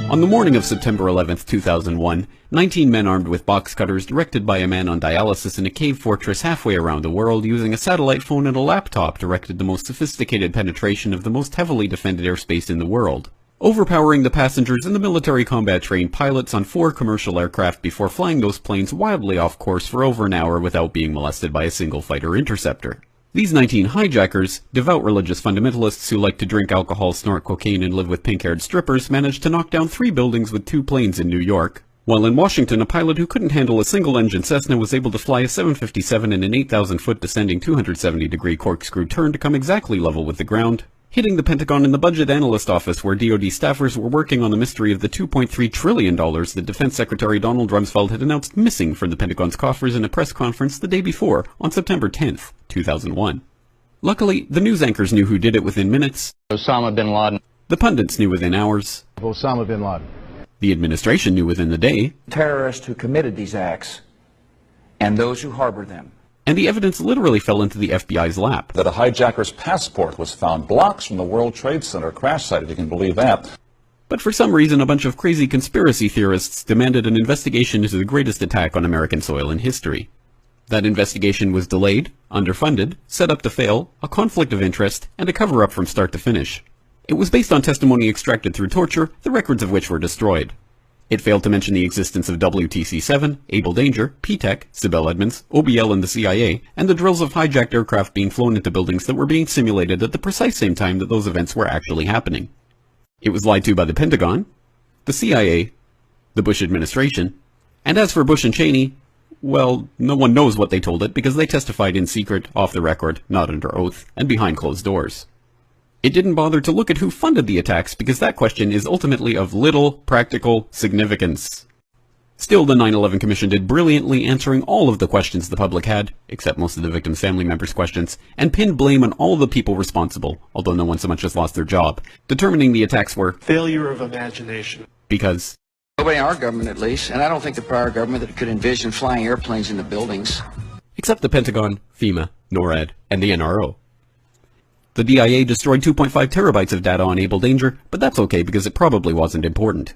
On the morning of September 11, 2001, 19 men armed with box cutters directed by a man on dialysis in a cave fortress halfway around the world using a satellite phone and a laptop directed the most sophisticated penetration of the most heavily defended airspace in the world, overpowering the passengers and the military combat-trained pilots on 4 commercial aircraft before flying those planes wildly off course for over an hour without being molested by a single fighter interceptor. These 19 hijackers, devout religious fundamentalists who like to drink alcohol, snort cocaine, and live with pink-haired strippers, managed to knock down 3 buildings with 2 planes in New York. While in Washington, a pilot who couldn't handle a single-engine Cessna was able to fly a 757 in an 8,000-foot descending 270-degree corkscrew turn to come exactly level with the ground, hitting the Pentagon in the budget analyst office where DoD staffers were working on the mystery of the $2.3 trillion that Defense Secretary Donald Rumsfeld had announced missing from the Pentagon's coffers in a press conference the day before, on September 10th, 2001. Luckily, the news anchors knew who did it within minutes. Osama bin Laden. The pundits knew within hours. Osama bin Laden. The administration knew within the day. Terrorists who committed these acts and those who harbor them. And the evidence literally fell into the FBI's lap. That a hijacker's passport was found blocks from the World Trade Center crash site, if you can believe that. But for some reason, a bunch of crazy conspiracy theorists demanded an investigation into the greatest attack on American soil in history. That investigation was delayed, underfunded, set up to fail, a conflict of interest, and a cover-up from start to finish. It was based on testimony extracted through torture, the records of which were destroyed. It failed to mention the existence of WTC-7, Able Danger, P-TECH, Sibel Edmonds, OBL and the CIA, and the drills of hijacked aircraft being flown into buildings that were being simulated at the precise same time that those events were actually happening. It was lied to by the Pentagon, the CIA, the Bush administration, and as for Bush and Cheney, well, no one knows what they told it because they testified in secret, off the record, not under oath, and behind closed doors. It didn't bother to look at who funded the attacks because that question is ultimately of little practical significance. Still, the 9/11 Commission did brilliantly answering all of the questions the public had, except most of the victims' family members' questions, and pinned blame on all the people responsible, although no one so much as lost their job, determining the attacks were failure of imagination. Because Nobody in our government, at least, and I don't think the prior government that could envision flying airplanes into buildings. Except the Pentagon, FEMA, NORAD, and the NRO. The DIA destroyed 2.5 terabytes of data on Able Danger, but that's okay because it probably wasn't important.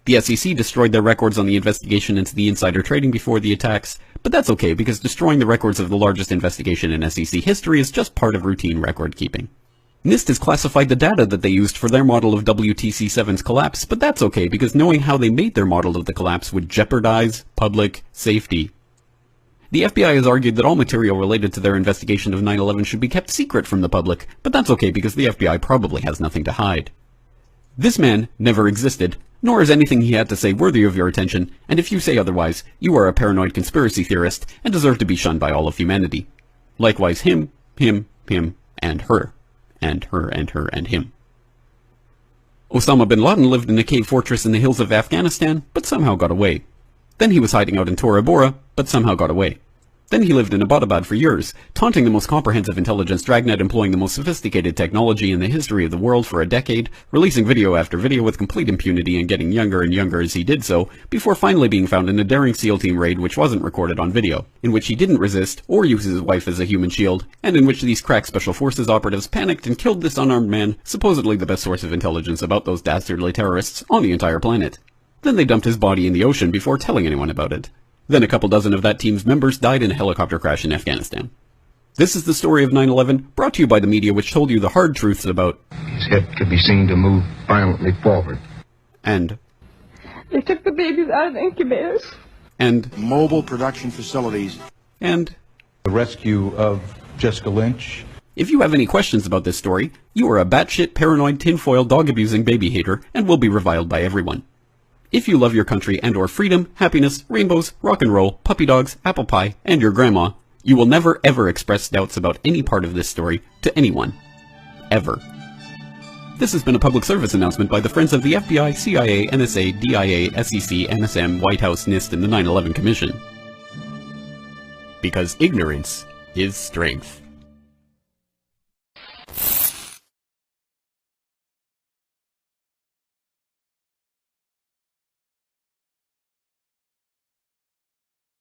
The SEC destroyed their records on the investigation into the insider trading before the attacks, but that's okay because destroying the records of the largest investigation in SEC history is just part of routine record keeping. NIST has classified the data that they used for their model of WTC-7's collapse, but that's okay because knowing how they made their model of the collapse would jeopardize public safety. The FBI has argued that all material related to their investigation of 9/11 should be kept secret from the public, but that's okay because the FBI probably has nothing to hide. This man never existed, nor is anything he had to say worthy of your attention, and if you say otherwise, you are a paranoid conspiracy theorist and deserve to be shunned by all of humanity. Likewise him, and her, and her, and her, and him. Osama bin Laden lived in a cave fortress in the hills of Afghanistan, but somehow got away. Then he was hiding out in Tora Bora, but somehow got away. Then he lived in Abbottabad for years, taunting the most comprehensive intelligence dragnet employing the most sophisticated technology in the history of the world for a decade, releasing video after video with complete impunity and getting younger and younger as he did so, before finally being found in a daring SEAL team raid which wasn't recorded on video, in which he didn't resist or use his wife as a human shield, and in which these crack special forces operatives panicked and killed this unarmed man, supposedly the best source of intelligence about those dastardly terrorists on the entire planet. Then they dumped his body in the ocean before telling anyone about it. Then a couple dozen of that team's members died in a helicopter crash in Afghanistan. This is the story of 9/11, brought to you by the media which told you the hard truths about his head could be seen to move violently forward. And they took the babies out of the incubators. And mobile production facilities. And the rescue of Jessica Lynch. If you have any questions about this story, you are a batshit paranoid tinfoil dog-abusing baby hater and will be reviled by everyone. If you love your country and or freedom, happiness, rainbows, rock and roll, puppy dogs, apple pie, and your grandma, you will never ever express doubts about any part of this story to anyone. Ever. This has been a public service announcement by the Friends of the FBI, CIA, NSA, DIA, SEC, NSM, White House, NIST, and the 9/11 Commission. Because ignorance is strength.